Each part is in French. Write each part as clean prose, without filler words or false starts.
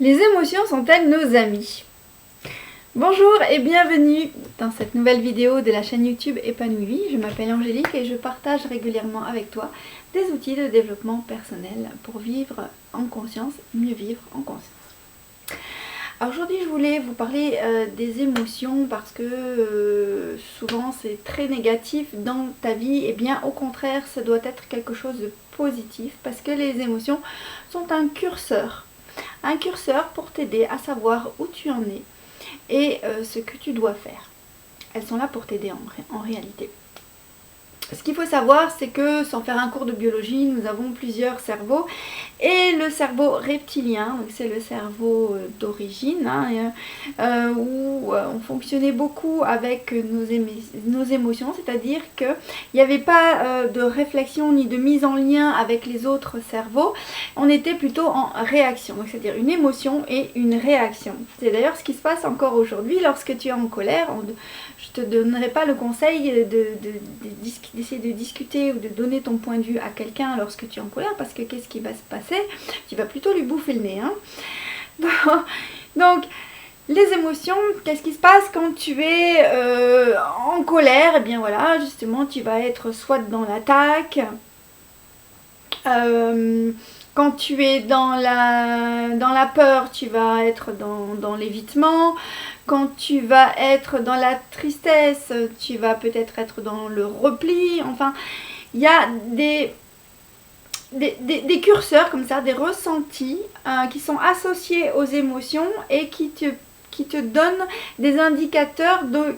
Les émotions sont-elles nos amis? Bonjour et bienvenue dans cette nouvelle vidéo de la chaîne YouTube Épanouie Vie. Je m'appelle Angélique et je partage régulièrement avec toi des outils de développement personnel pour vivre en conscience, mieux vivre en conscience. Alors aujourd'hui je voulais vous parler des émotions parce que souvent c'est très négatif dans ta vie, et bien au contraire ça doit être quelque chose de positif parce que les émotions sont un curseur pour t'aider à savoir où tu en es et ce que tu dois faire. Elles sont là pour t'aider en réalité. Ce qu'il faut savoir, c'est que sans faire un cours de biologie, nous avons plusieurs cerveaux. Et le cerveau reptilien, c'est le cerveau d'origine, où on fonctionnait beaucoup avec nos émotions, c'est-à-dire qu'il n'y avait pas de réflexion ni de mise en lien avec les autres cerveaux. On était plutôt en réaction, c'est-à-dire une émotion et une réaction. C'est d'ailleurs ce qui se passe encore aujourd'hui lorsque tu es en colère. Je ne te donnerai pas le conseil d'essayer de discuter ou de donner ton point de vue à quelqu'un lorsque tu es en colère, parce que qu'est-ce qui va se passer? Tu vas plutôt lui bouffer le nez. Donc, les émotions, qu'est-ce qui se passe quand tu es en colère? Eh bien voilà, justement, tu vas être soit dans l'attaque, quand tu es dans la peur, tu vas être dans l'évitement. Quand tu vas être dans la tristesse, tu vas peut-être être dans le repli. Enfin, il y a des curseurs comme ça, des ressentis qui sont associés aux émotions et qui te donnent des indicateurs de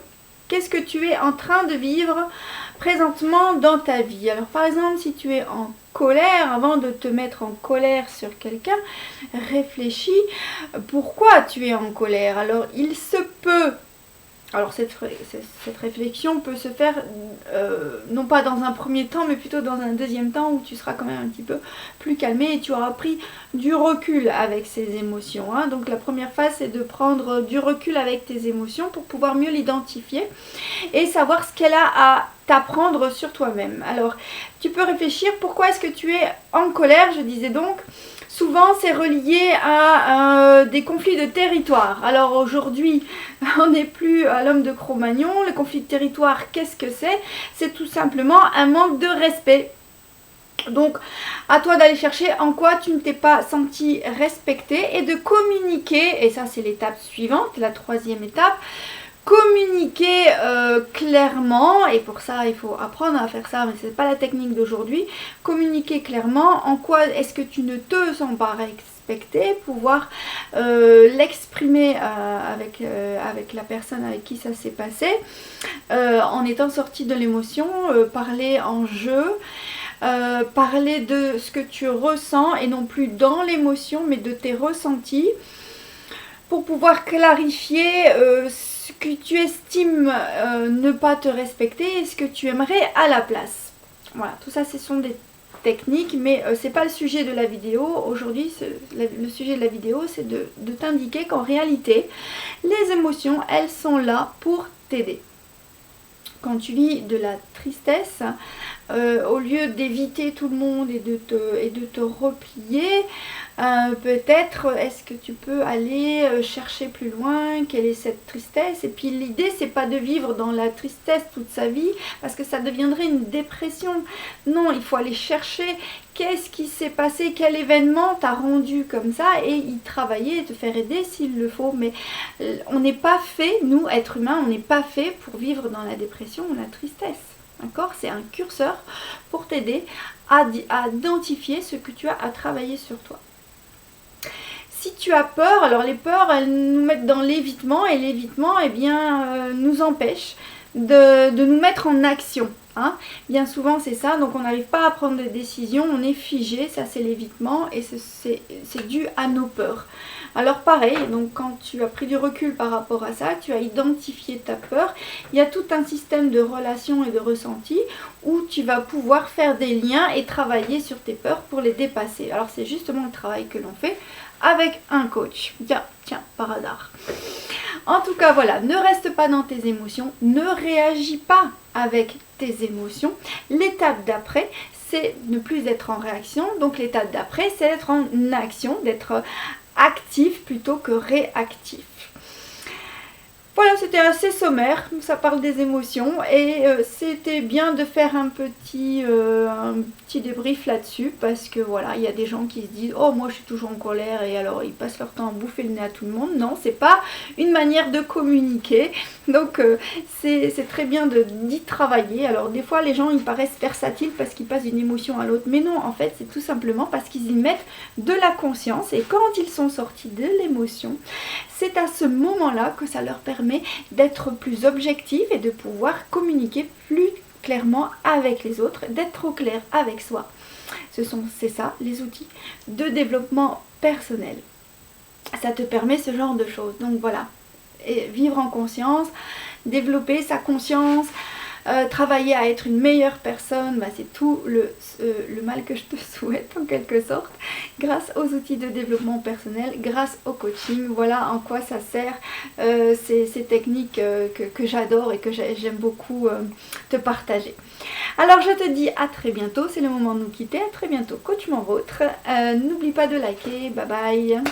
qu'est-ce que tu es en train de vivre présentement dans ta vie. Alors par exemple, si tu es en colère, avant de te mettre en colère sur quelqu'un, réfléchis pourquoi tu es en colère. Alors il se peut, alors cette réflexion peut se faire non pas dans un premier temps mais plutôt dans un deuxième temps où tu seras quand même un petit peu plus calmé et tu auras pris du recul avec ces émotions. Donc la première phase, c'est de prendre du recul avec tes émotions pour pouvoir mieux l'identifier et savoir ce qu'elle a à t'apprendre sur toi-même. Alors tu peux réfléchir pourquoi est-ce que tu es en colère. Je disais donc souvent c'est relié à des conflits de territoire. Alors aujourd'hui on n'est plus à l'homme de Cro-Magnon. Le conflit de territoire, qu'est-ce que c'est? C'est tout simplement un manque de respect. Donc à toi d'aller chercher en quoi tu ne t'es pas senti respecté et de communiquer, et ça c'est l'étape suivante, la troisième étape. Communiquer clairement, et pour ça il faut apprendre à faire ça, mais ce n'est pas la technique d'aujourd'hui. Communiquer clairement en quoi est-ce que tu ne te sens pas respecté, pouvoir l'exprimer avec la personne avec qui ça s'est passé, en étant sorti de l'émotion, parler en jeu. Parler de ce que tu ressens et non plus dans l'émotion mais de tes ressentis pour pouvoir clarifier ce que tu estimes ne pas te respecter et ce que tu aimerais à la place. Voilà, tout ça ce sont des techniques, mais c'est pas le sujet de la vidéo. Aujourd'hui le sujet de la vidéo c'est de t'indiquer qu'en réalité les émotions elles sont là pour t'aider. Quand tu vis de la tristesse, au lieu d'éviter tout le monde et de te replier, peut-être est-ce que tu peux aller chercher plus loin quelle est cette tristesse. Et puis l'idée c'est pas de vivre dans la tristesse toute sa vie parce que ça deviendrait une dépression. Non, il faut aller chercher qu'est-ce qui s'est passé, quel événement t'a rendu comme ça et y travailler et te faire aider s'il le faut. Mais on n'est pas fait, nous êtres humains, on n'est pas fait pour vivre dans la dépression ou la tristesse. D'accord? C'est un curseur pour t'aider à identifier ce que tu as à travailler sur toi. Si tu as peur, alors les peurs elles nous mettent dans l'évitement et l'évitement nous empêche de nous mettre en action. Bien souvent c'est ça, donc on n'arrive pas à prendre des décisions, on est figé, ça c'est l'évitement et c'est dû à nos peurs. Alors pareil, donc quand tu as pris du recul par rapport à ça, tu as identifié ta peur, il y a tout un système de relations et de ressentis où tu vas pouvoir faire des liens et travailler sur tes peurs pour les dépasser. Alors c'est justement le travail que l'on fait avec un coach. Tiens, par hasard. En tout cas, voilà, ne reste pas dans tes émotions, ne réagis pas avec tes émotions. L'étape d'après, c'est ne plus être en réaction. Donc l'étape d'après, c'est d'être en action, d'être actif plutôt que réactif. Voilà, c'était assez sommaire, ça parle des émotions et c'était bien de faire un petit débrief là-dessus parce que voilà, il y a des gens qui se disent oh moi je suis toujours en colère et alors ils passent leur temps à bouffer le nez à tout le monde. Non, c'est pas une manière de communiquer, donc c'est très bien d'y travailler. Alors des fois les gens ils paraissent versatiles parce qu'ils passent d'une émotion à l'autre, mais non, en fait c'est tout simplement parce qu'ils y mettent de la conscience et quand ils sont sortis de l'émotion, c'est à ce moment-là que ça leur permet d'être plus objectif et de pouvoir communiquer plus clairement avec les autres, d'être au clair avec soi. C'est ça les outils de développement personnel. Ça te permet ce genre de choses. Donc voilà, et vivre en conscience, développer sa conscience, travailler à être une meilleure personne, bah, c'est tout le mal que je te souhaite en quelque sorte, grâce aux outils de développement personnel, grâce au coaching. Voilà en quoi ça sert, ces techniques que j'adore et que j'aime beaucoup te partager. Alors je te dis à très bientôt, c'est le moment de nous quitter, à très bientôt coach mon vôtre, n'oublie pas de liker, bye bye.